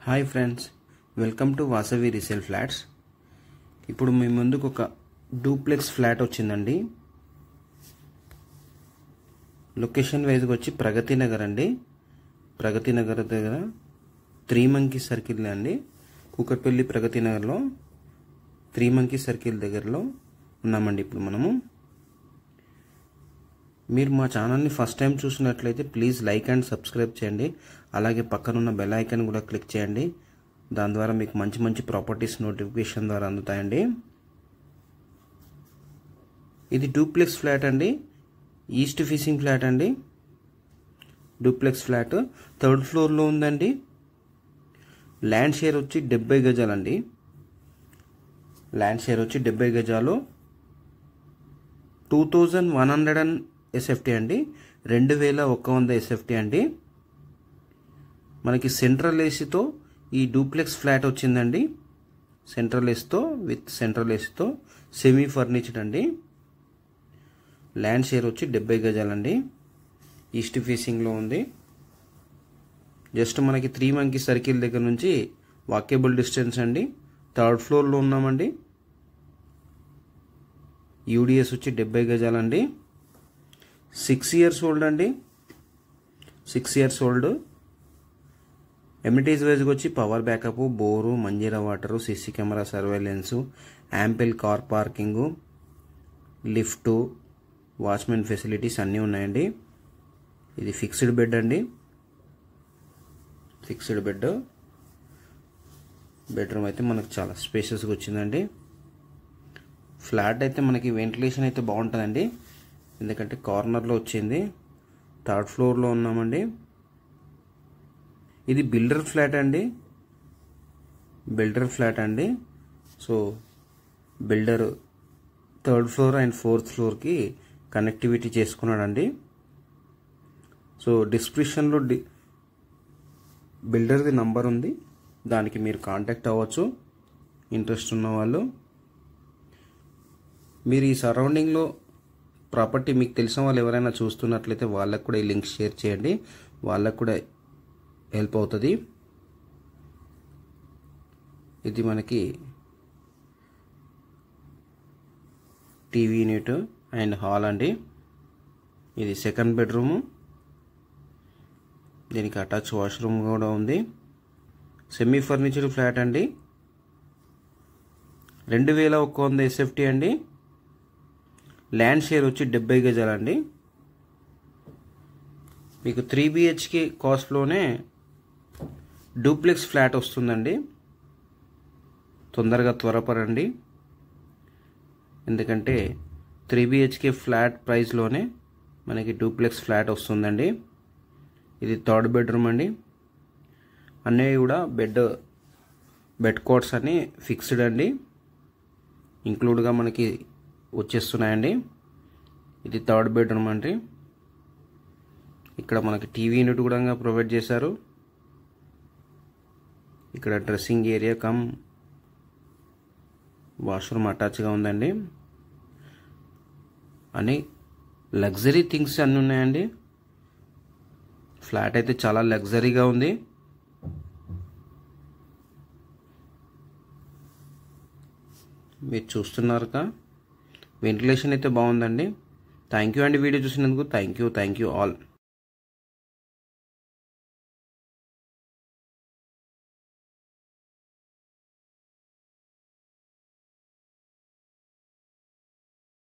Hi friends, welcome to Vasavi resale flats. ఇప్పుడు మీ ముందుకు ఒక డూప్లెక్స్ ఫ్లాట్ వచ్చిందండి. లొకేషన్ వైజ్గా వచ్చి ప్రగతి నగర్ అండి. ప్రగతి నగర్ దగ్గర 3 మంకీ సర్కిల్ అండి. కూకట్పల్లి ప్రగతి నగర్లో 3 మంకీ సర్కిల్ దగ్గరలో ఉన్నామండి. ఇప్పుడు మనము మీరు మా ఛానల్ని ఫస్ట్ టైం చూసినట్లయితే ప్లీజ్ లైక్ అండ్ సబ్స్క్రైబ్ చేయండి. అలాగే పక్కనున్న బెల్ ఐకాన్ కూడా క్లిక్ చేయండి. దాని ద్వారా మీకు మంచి మంచి ప్రాపర్టీస్ నోటిఫికేషన్ ద్వారా అందుతాయండి. ఇది డూప్లెక్స్ ఫ్లాట్ అండి. ఈస్ట్ ఫేసింగ్ ఫ్లాట్ అండి. డూప్లెక్స్ ఫ్లాట్ 3rd ఫ్లోర్లో ఉందండి. ల్యాండ్ షేర్ వచ్చి 70 గజాలండి. ల్యాండ్ షేర్ వచ్చి 70 గజాలు. 2100 SFT అండి. 2100 SFT అండి. మనకి సెంట్రల్ ఏసీతో ఈ డూప్లెక్స్ ఫ్లాట్ వచ్చిందండి. సెంట్రల్ ఏసీతో సెంట్రల్ ఏసీతో సెమీ ఫర్నిచర్డ్ అండి. ల్యాండ్ షేర్ వచ్చి 70 గజాలండి. ఈస్ట్ ఫేసింగ్లో ఉంది. జస్ట్ మనకి 3 మంకీ సర్కిల్ దగ్గర నుంచి వాకేబుల్ డిస్టెన్స్ అండి. 3rd ఫ్లోర్లో ఉన్నామండి. యూడిఎస్ వచ్చి 70 గజాలండి. 6 years ఓల్డ్ అండి. 6 years ఓల్డ్. ఎమ్యూనిటీస్ వైజ్గా వచ్చి power backup, bore, Manjira water, CC camera surveillance, ample car parking, lift, watchman facilities అన్నీ ఉన్నాయండి. ఇది ఫిక్స్డ్ బెడ్ అండి. Fixed bed. బెడ్రూమ్ అయితే మనకు చాలా స్పేషియస్గా వచ్చిందండి. ఫ్లాట్ అయితే మనకి వెంటిలేషన్ అయితే బాగుంటుందండి. ఎందుకంటే కార్నర్లో వచ్చింది. 3rd ఫ్లోర్లో ఉన్నామండి. ఇది బిల్డర్ ఫ్లాట్ అండి. బిల్డర్ ఫ్లాట్ అండి. So builder 3rd floor and 4th ఫ్లోర్కి కనెక్టివిటీ చేసుకున్నాడండి. సో డిస్క్రిప్షన్లో బిల్డర్ది నంబర్ ఉంది. దానికి మీరు కాంటాక్ట్ అవ్వచ్చు ఇంట్రెస్ట్ ఉన్న వాళ్ళు. మీరు ఈ సరౌండింగ్లో ప్రాపర్టీ మీకు తెలిసిన వాళ్ళు ఎవరైనా చూస్తున్నట్లయితే వాళ్ళకు కూడా ఈ లింక్ షేర్ చేయండి. వాళ్ళకు కూడా హెల్ప్ అవుతుంది. ఇది మనకి టీవీ యూనిట్ అండ్ హాల్ అండి. ఇది 2nd బెడ్రూము. దీనికి అటాచ్ వాష్రూమ్ కూడా ఉంది. సెమీ ఫర్నిచర్ ఫ్లాట్ అండి. 2100 SFT అండి. ల్యాండ్ షేర్ వచ్చి 70 గజాలండి. మీకు 3 BHK కాస్ట్లోనే డూప్లెక్స్ ఫ్లాట్ వస్తుందండి. తొందరగా త్వరపడండి. ఎందుకంటే 3 BHK ఫ్లాట్ ప్రైస్లోనే మనకి డూప్లెక్స్ ఫ్లాట్ వస్తుందండి. ఇది 3rd బెడ్రూమ్ అండి. అన్నీ కూడా బెడ్ కోట్స్ అన్ని ఫిక్స్డ్ అండి. ఇంక్లూడ్గా మనకి వచ్చేస్తున్నాయండి. ఇది 3rd బెడ్రూమ్ అండి. ఇక్కడ మనకి టీవీ యూనిట్ కూడా ప్రొవైడ్ చేశారు. ఇక్కడ డ్రెస్సింగ్ ఏరియా కమ్ వాష్రూమ్ అటాచ్గా ఉందండి. అని లగ్జరీ థింగ్స్ అన్నీ ఉన్నాయండి. ఫ్లాట్ అయితే చాలా లగ్జరీగా ఉంది. మీరు చూస్తున్నారుగా, వెంటిలేషన్ అయితే బాగుందండి. థ్యాంక్ యూ అండి వీడియో చూసినందుకు. Thank you all.